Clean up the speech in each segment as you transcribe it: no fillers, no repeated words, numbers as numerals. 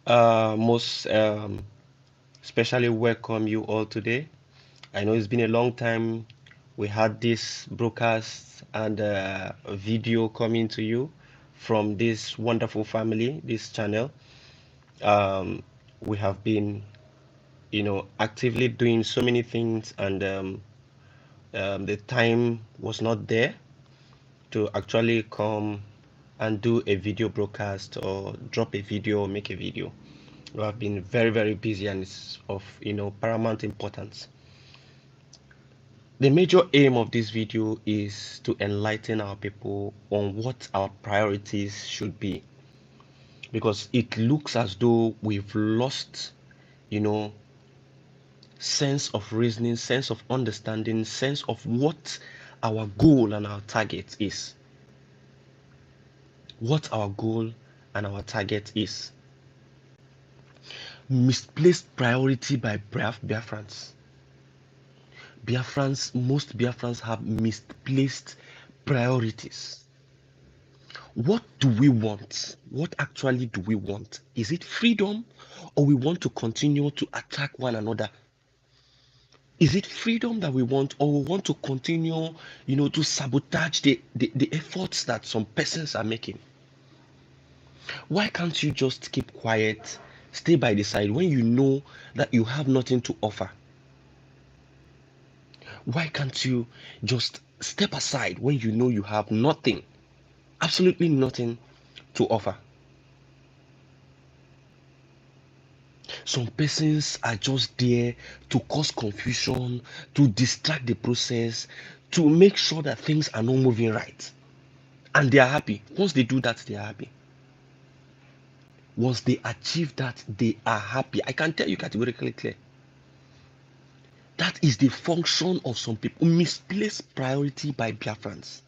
Most especially welcome you all today. I know it's been a long time we had this broadcast and video coming to you from this wonderful family, this channel. Um, we have been, actively doing so many things, and the time was not there to actually come and do a video broadcast or drop a video or make a video. We have been very, very busy, and it's of paramount importance. The major aim of this video is to enlighten our people on what our priorities should be, because it looks as though we've lost, you know, sense of reasoning, sense of understanding, sense of what our goal and our target is. What our goal and our target is. Misplaced priority by Biafrans. Most Biafrans have misplaced priorities. What do we want? What actually do we want? Is it freedom, or we want to continue to attack one another? Is it freedom that we want, or we want to continue, to sabotage the efforts that some persons are making? Why can't you just keep quiet, stay by the side when you know that you have nothing to offer? Why can't you just step aside when you know you have nothing, absolutely nothing to offer? Some persons are just there to cause confusion, to distract the process, to make sure that things are not moving right. And they are happy. Once they do that, they are happy. Once they achieve that, they are happy. I can tell you categorically clear. That is the function of some people. Misplaced priority by Biafrans.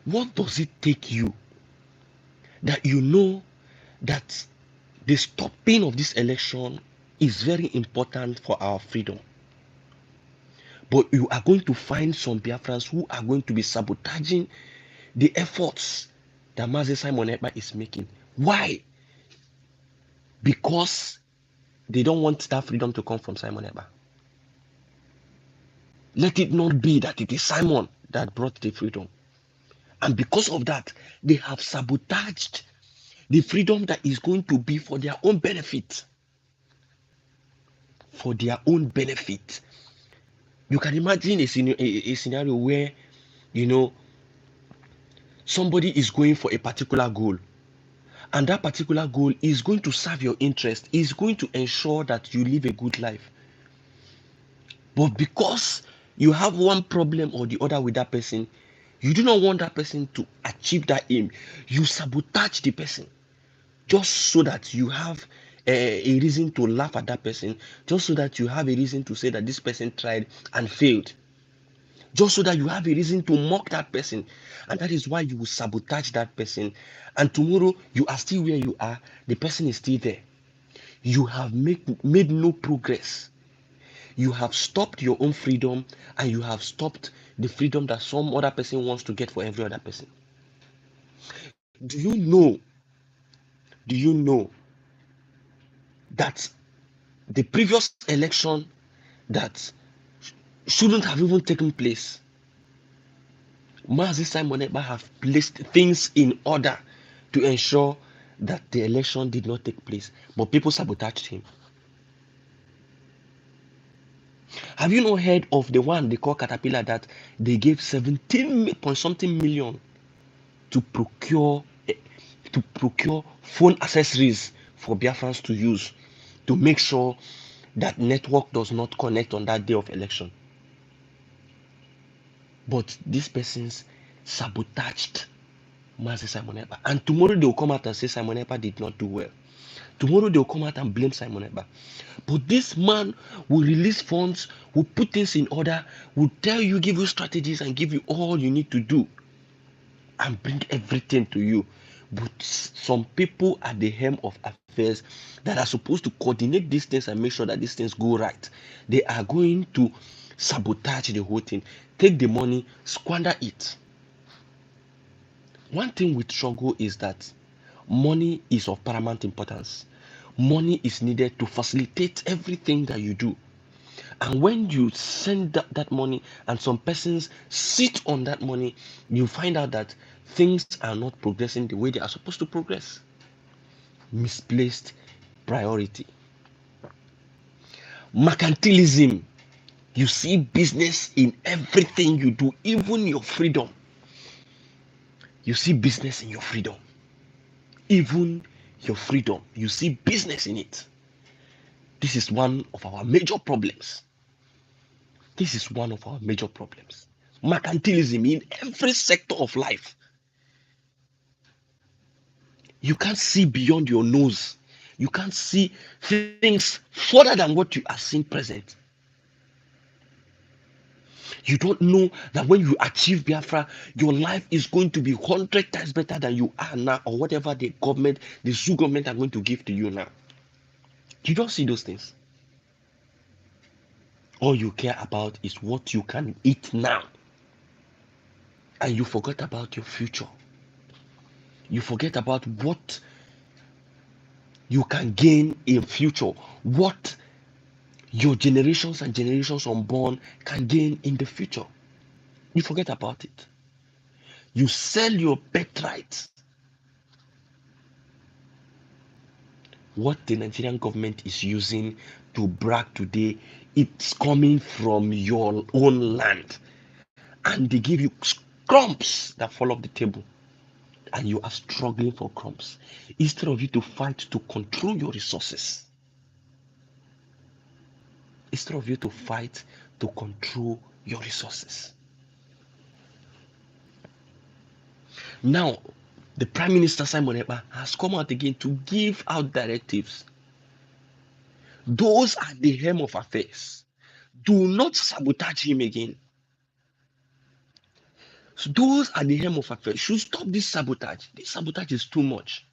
What does it take you that you know that the stopping of this election is very important for our freedom? But you are going to find some Biafrans who are going to be sabotaging the efforts that Mazi Simon Ekpa is making. Why? Because they don't want that freedom to come from Simon Ekpa. Let it not be that it is Simon that brought the freedom. And because of that, they have sabotaged the freedom that is going to be for their own benefit. For their own benefit. You can imagine a scenario where, somebody is going for a particular goal, and that particular goal is going to serve your interest, is going to ensure that you live a good life. But because you have one problem or the other with that person, you do not want that person to achieve that aim. You sabotage the person just so that you have a reason to laugh at that person, just so that you have a reason to say that this person tried and failed, just so that you have a reason to mock that person. And that is why you will sabotage that person. And tomorrow you are still where you are, the person is still there. You have made no progress. You have stopped your own freedom, and you have stopped the freedom that some other person wants to get for every other person. Do you know? Do you know that the previous election that shouldn't have even taken place, Mazi Simon Ekpa have placed things in order to ensure that the election did not take place, but people sabotaged him? Have you not heard of the one they call Caterpillar, that they gave 17 point something million to procure phone accessories for Biafrans to use to make sure that network does not connect on that day of election? But these persons sabotaged Mazi Simon Ekpa, and tomorrow they will come out and say Simon Ekpa did not do well. Tomorrow they will come out and blame Simon Ekpa. But this man will release funds, will put things in order, will tell you, give you strategies, and give you all you need to do, and bring everything to you. But some people at the helm of affairs that are supposed to coordinate these things and make sure that these things go right, they are going to sabotage the whole thing, take the money, squander it. One thing with struggle is that Money is of paramount importance. Money is needed to facilitate everything that you do. And when you send that money and some persons sit on that money, you find out that things are not progressing the way they are supposed to progress. Misplaced priority. Mercantilism. You see business in everything you do, even your freedom. You see business in your freedom. Even your freedom, you see business in it. This is one of our major problems. This is one of our major problems. Mercantilism in every sector of life. You can't see beyond your nose. You can't see things further than what you are seeing present. You don't know that when you achieve Biafra, your life is going to be 100 times better than you are now, or whatever the government, the zoo government are going to give to you now. You don't see those things. All you care about is what you can eat now. And you forget about your future. You forget about what you can gain in future, what your generations and generations unborn can gain in the future. You forget about it. You sell your birthright. What the Nigerian government is using to brag today, it's coming from your own land. And they give you crumbs that fall off the table. And you are struggling for crumbs. Instead of you to fight to control your resources. Instead of you to fight to control your resources. Now, the Prime Minister Simon Ekpa has come out again to give out directives. Those are the helm of affairs. Do not sabotage him again. So those are the helm of affairs. Should stop this sabotage. This sabotage is too much.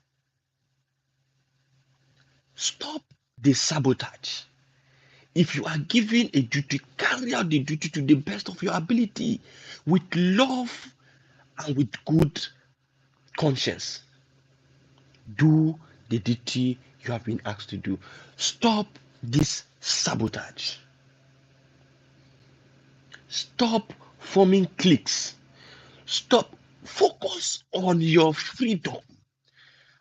Stop the sabotage. If you are given a duty, carry out the duty to the best of your ability with love and with good conscience. Do the duty you have been asked to do. Stop this sabotage. Stop forming cliques. Stop. Focus on your freedom.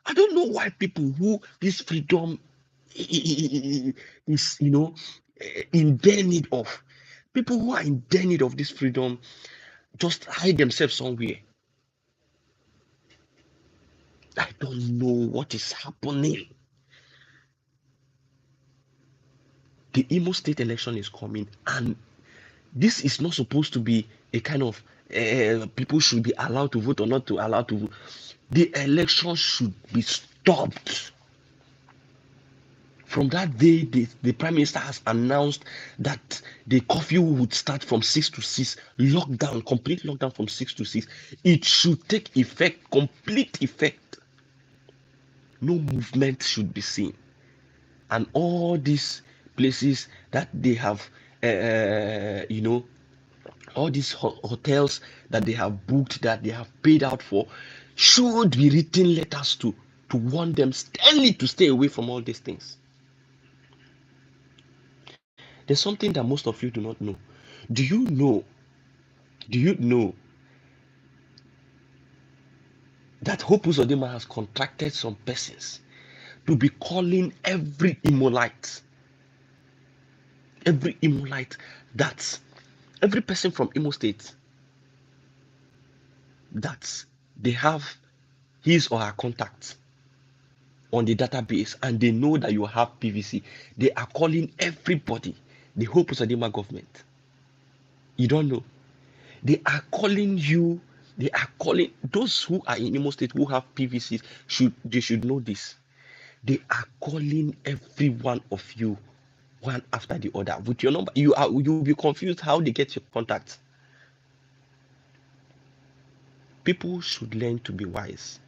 I don't know why people who this freedom is, in their need of. People who are in their need of this freedom just hide themselves somewhere. I don't know what is happening. The Imo State election is coming, and this is not supposed to be a kind of people should be allowed to vote or not to allow to vote. The election should be stopped. From that day, the Prime Minister has announced that the curfew would start from 6 to 6, lockdown, complete lockdown from 6 to 6. It should take effect, complete effect. No movement should be seen. And all these places that they have, all these hotels that they have booked, that they have paid out for, should be written letters to warn them sternly to stay away from all these things. There's something that most of you do not know. Do you know that Hope Uzodinma has contracted some persons to be calling every Imolite, that's every person from Imo State that they have his or her contact on the database and they know that you have PVC, they are calling everybody the Hope Uzodinma government. You don't know. They are calling you, they are calling those who are in Imo State who have PVCs, they should know this. They are calling every one of you one after the other with your number. You'll be confused how they get your contact. People should learn to be wise.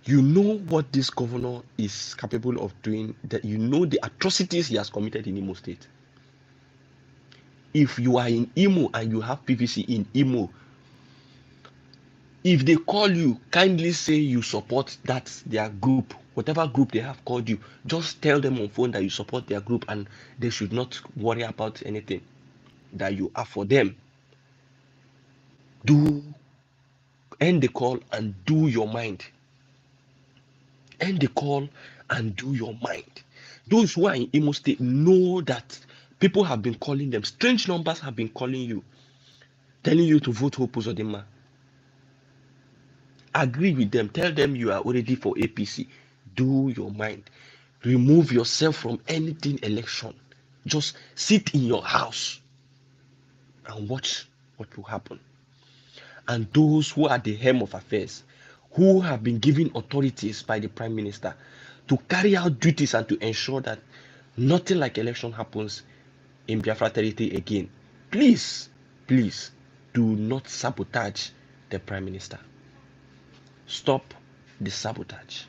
You know what this governor is capable of doing, that you know the atrocities he has committed in Imo State. If you are in Imo and you have PVC in Imo, If they call you, kindly say you support that their group, whatever group they have called you. Just tell them on phone that you support their group and they should not worry about anything, that you are for them. Do end the call and do your mind. End the call and do your mind. Those who are in Imo State know that people have been calling them. Strange numbers have been calling you, telling you to vote Hope Uzodinma. Agree with them. Tell them you are already for APC. Do your mind. Remove yourself from anything election. Just sit in your house and watch what will happen. And those who are the helm of affairs, who have been given authorities by the Prime Minister to carry out duties and to ensure that nothing like election happens in Biafra territory again, please, please do not sabotage the Prime Minister. Stop the sabotage.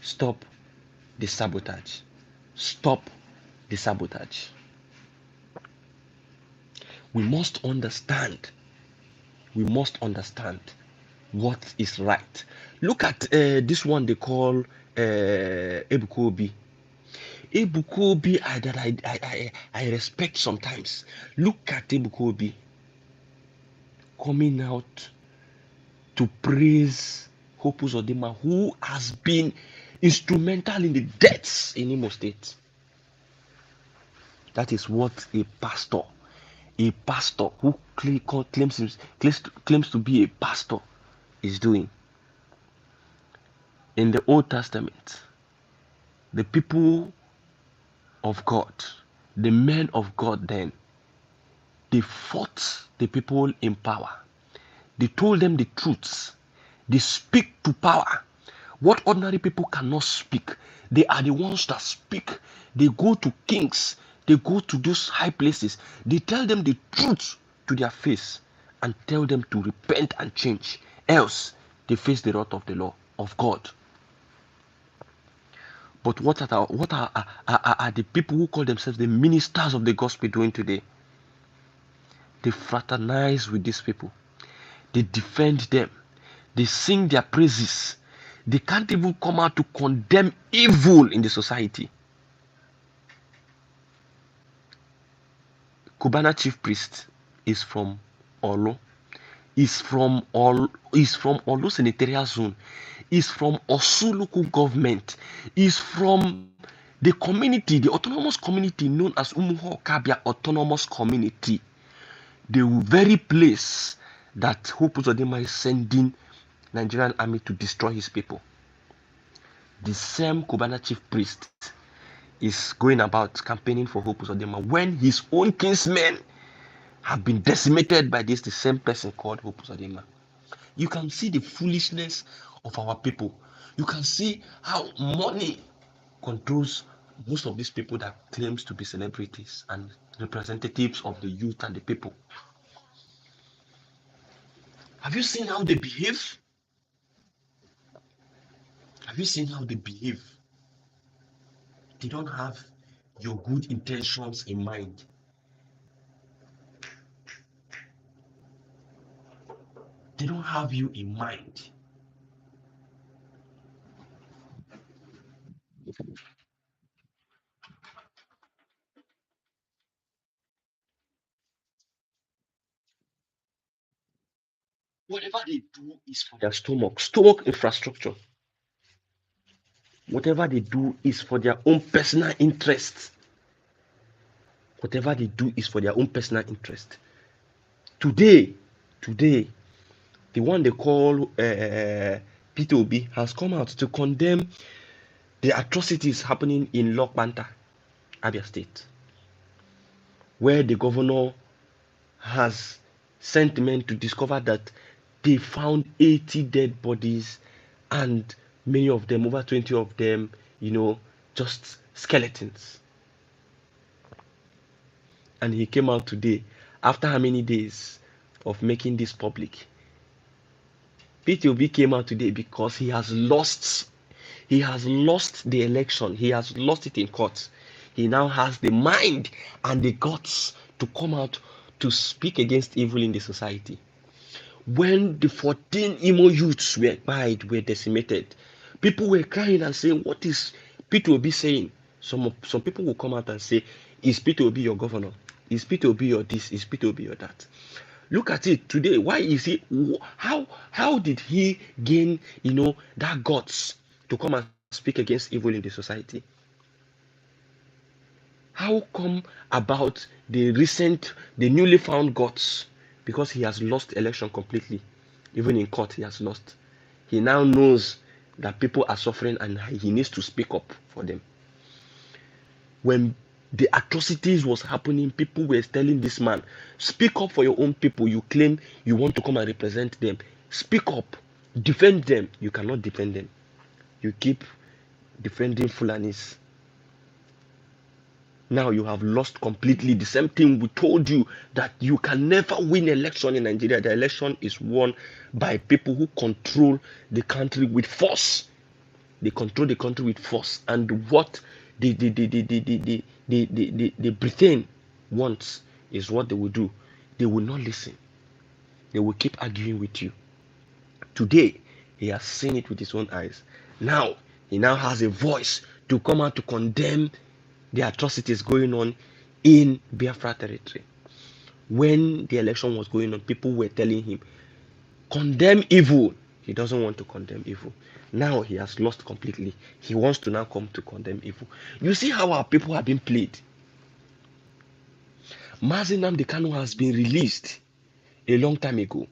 Stop the sabotage. Stop the sabotage. We must understand. We must understand what is right. Look at this one they call Ebuka Obi. Ebuka Obi that I respect sometimes. Look at Ebuka Obi coming out to praise Hope Uzodinma, who has been instrumental in the deaths in Imo State. That is what a pastor who claims to be a pastor is doing. In the Old Testament, the people of God, the men of God then, they fought the people in power. They told them the truths. They speak to power. What ordinary people cannot speak, they are the ones that speak. They go to kings, they go to those high places. They tell them the truth to their face and tell them to repent and change. Else, they face the wrath of the law of God. But what are the people who call themselves the ministers of the gospel doing today? They fraternize with these people. They defend them. They sing their praises. They can't even come out to condemn evil in the society. Cubana chief priest is from Olo. Is from Olo senatorial zone. Is from Osu local government. Is from the community, the autonomous community known as Umuho Kabia Autonomous Community. The very place that Hope Uzodinma is sending Nigerian army to destroy his people. The same Cubana chief priest is going about campaigning for Hope Uzodinma when his own kinsmen have been decimated by the same person called Hope Uzodinma. You can see the foolishness of our people. You can see how money controls most of these people that claims to be celebrities and representatives of the youth and the people. Have you seen how they behave? Have you seen how they behave? They don't have your good intentions in mind. They don't have you in mind. Whatever they do is for their stomach infrastructure. Whatever they do is for their own personal interest. Whatever they do is for their own personal interest. Today, the one they call Peter Obi has come out to condemn the atrocities happening in Lokbanta, Abia State, where the governor has sent men to discover that they found 80 dead bodies and many of them, over 20 of them, just skeletons. And he came out today after how many days of making this public? Peter Obi came out today because he has lost the election. He has lost it in court. He now has the mind and the guts to come out to speak against evil in the society. When the 14 Imo youths were decimated, people were crying and saying, what is Peter Obi saying? Some people will come out and say, is Peter Obi your governor? Is Peter Obi your this? Is Peter Obi your that? Look at it today. Why is he? How did he gain, that guts to come and speak against evil in the society? How come about the newly found guts? Because he has lost election completely. Even in court, he has lost. He now knows that people are suffering and he needs to speak up for them. When the atrocities was happening, people were telling this man, speak up for your own people. You claim you want to come and represent them. Speak up. Defend them. You cannot defend them. You keep defending Fulanis. Now you have lost completely. The same thing we told you, that you can never win election in Nigeria. The election is won by people who control the country with force. They control the country with force. And what the Britain wants is what they will do. They will not listen. They will keep arguing with you. Today, he has seen it with his own eyes. Now, he now has a voice to come out to condemn the atrocities going on in Biafra territory. When the election was going on, people were telling him, condemn evil. He doesn't want to condemn evil. Now he has lost completely. He wants to now come to condemn evil. You see how our people have been played. Mazi Nnamdi Kanu has been released a long time ago.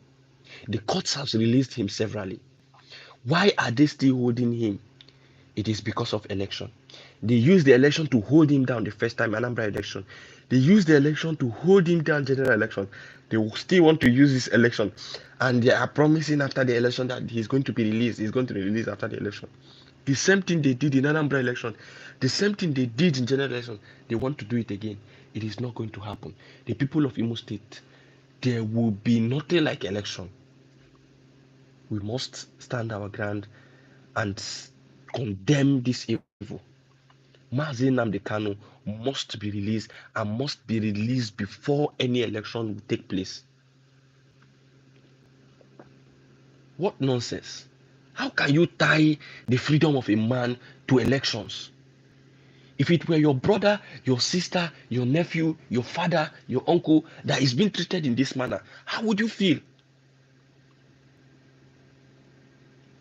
The courts have released him severally. Why are they still holding him? It is because of election. They used the election to hold him down the first time, Anambra election. They used the election to hold him down, general election. They still want to use this election. And they are promising after the election that he's going to be released. He's going to be released after the election. The same thing they did in Anambra election. The same thing they did in general election. They want to do it again. It is not going to happen. The people of Imo State, there will be nothing like election. We must stand our ground and condemn this evil. Mazi Nnamdi Kanu must be released and must be released before any election will take place. What nonsense. How can you tie the freedom of a man to elections? If it were your brother, your sister, your nephew, your father, your uncle that is being treated in this manner, how would you feel?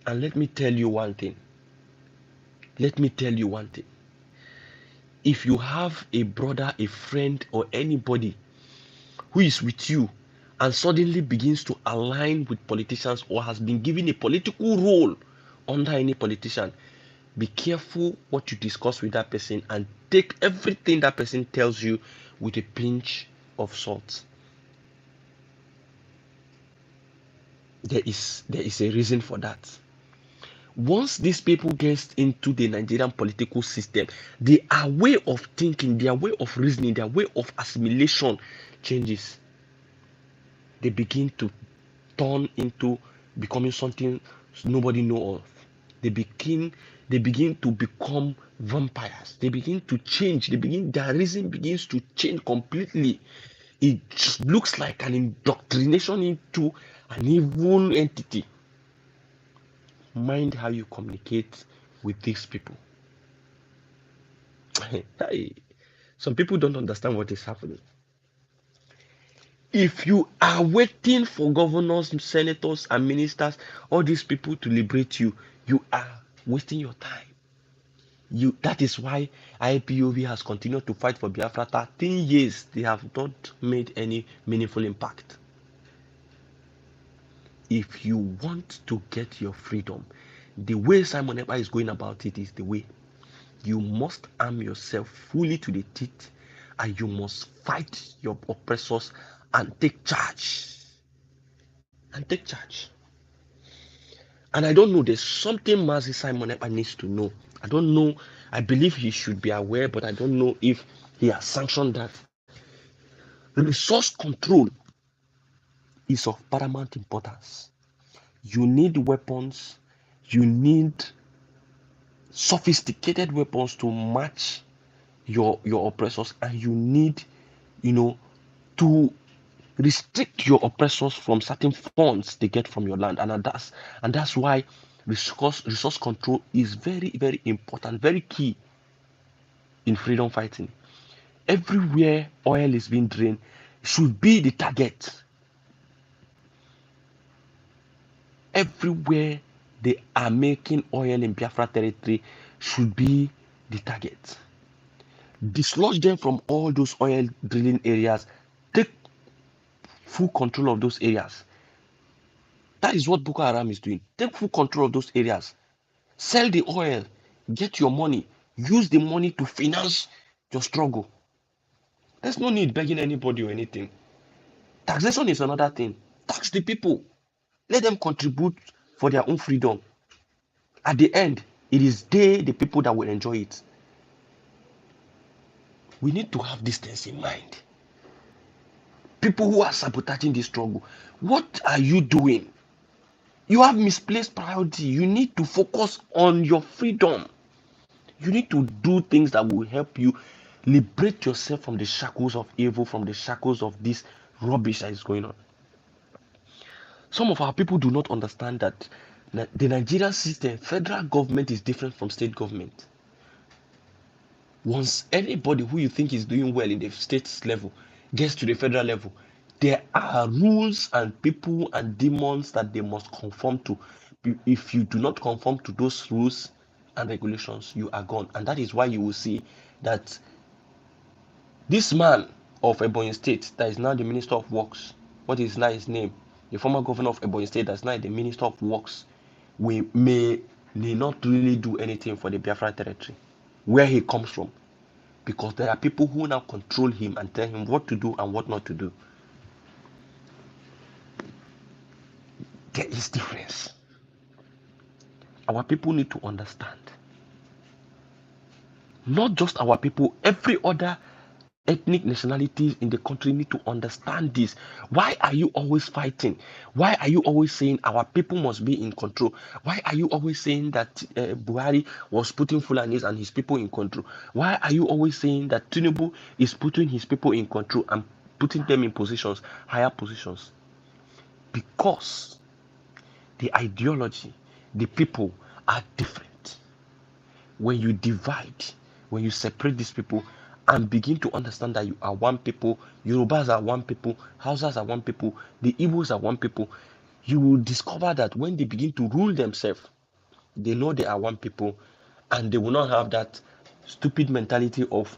And let me tell you one thing. Let me tell you one thing. If you have a brother, a friend, or anybody who is with you and suddenly begins to align with politicians or has been given a political role under any politician, be careful what you discuss with that person and take everything that person tells you with a pinch of salt. There is a reason for that. Once these people get into the Nigerian political system, their way of thinking, their way of reasoning, their way of assimilation changes. They begin to turn into becoming something nobody knows of. They begin to become vampires. They begin to change. Their reason begins to change completely. It looks like an indoctrination into an evil entity. Mind how you communicate with these people. Some people don't understand what is happening. If you are waiting for governors, senators, and ministers, all these people to liberate you, you are wasting your time. That is why IPOB has continued to fight for Biafra. 13 years, they have not made any meaningful impact. If you want to get your freedom, the way Simon Ekpa is going about it is the way. You must arm yourself fully to the teeth and you must fight your oppressors and take charge. And I don't know, there's something Mazi Simon Ekpa needs to know. I don't know. I believe he should be aware, but I don't know if he has sanctioned that. Resource control is of paramount importance. You need weapons. You need sophisticated weapons to match your oppressors, and you need, to restrict your oppressors from certain funds they get from your land, and that's why resource control is very, very important, very key in freedom fighting. Everywhere oil is being drained should be the target. Everywhere they are making oil in Biafra territory should be the target. Dislodge them from all those oil drilling areas. Take full control of those areas. That is what Boko Haram is doing. Take full control of those areas. Sell the oil. Get your money. Use the money to finance your struggle. There's no need begging anybody or anything. Taxation is another thing. Tax the people. Let them contribute for their own freedom. At the end, it is they, the people, that will enjoy it. We need to have these things in mind. People who are sabotaging this struggle, what are you doing? You have misplaced priority. You need to focus on your freedom. You need to do things that will help you liberate yourself from the shackles of evil, from the shackles of this rubbish that is going on. Some of our people do not understand that the Nigerian system, federal government is different from state government. Once anybody who you think is doing well in the state level gets to the federal level, there are rules and people and demons that they must conform to. If you do not conform to those rules and regulations, you are gone. And that is why you will see that this man of Ebonyi State, that is now the Minister of Works, what is now his name? The former governor of Ebonyi State, that's now the Minister of Works, we may not really do anything for the Biafra territory, where he comes from. Because there are people who now control him and tell him what to do and what not to do. There is difference. Our people need to understand. Not just our people, every other ethnic nationalities in the country need to understand this. Why are you always fighting? Why are you always saying our people must be in control? Why are you always saying that Buhari was putting Fulanis and his people in control? Why are you always saying that Tinubu is putting his people in control and putting them in positions, higher positions? Because the ideology, the people are different. When you divide, when you separate these people and begin to understand that you are one people, Yorubas are one people, Hausas are one people, the Igbos are one people, you will discover that when they begin to rule themselves, they know they are one people, and they will not have that stupid mentality of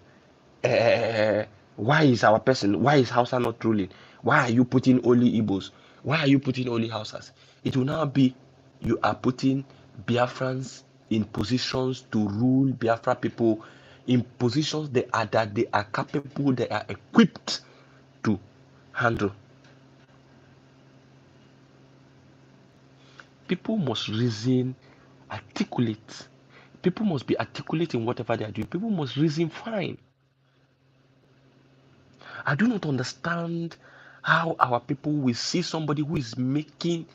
why is our person, why is Hausa not ruling? Why are you putting only Igbos? Why are you putting only Hausas? It will now be you are putting Biafrans in positions to rule Biafra people, in positions that they are capable, they are equipped to handle. People must reason, articulate. People must be articulate in whatever they are doing. People must reason fine. I do not understand how our people will see somebody who is making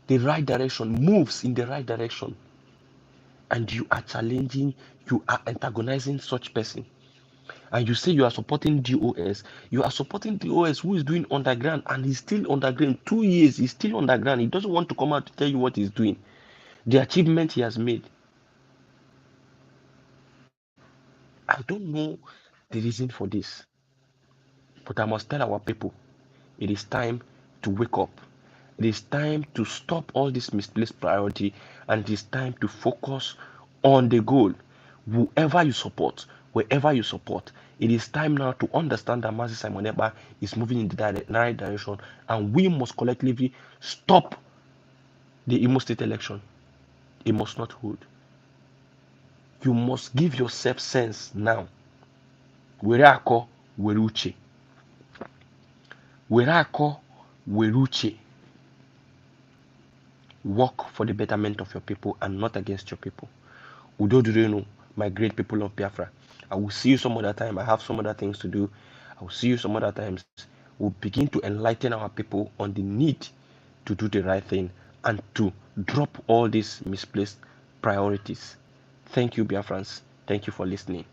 the right direction, moves in the right direction, and you are challenging, you are antagonizing such person, and you say you are supporting DOS. You are supporting DOS who is doing underground, and he's still underground. 2 years, he's still underground. He doesn't want to come out to tell you what he's doing, the achievement he has made. I don't know the reason for this, but I must tell our people, it is time to wake up. It is time to stop all this misplaced priority, and it is time to focus on the goal. Whoever you support, wherever you support, it is time now to understand that Mazi Simon Ekpa is moving in the right direction, and we must collectively stop the Imo State election. It must not hold. You must give yourself sense now. Were akọ were uche. Were akọ were uche. Work for the betterment of your people and not against your people. Udo Durenu, my great people of Biafra. I will see you some other time. I have some other things to do. I will see you some other times. We'll begin to enlighten our people on the need to do the right thing and to drop all these misplaced priorities. Thank you, Biafrans. Thank you for listening.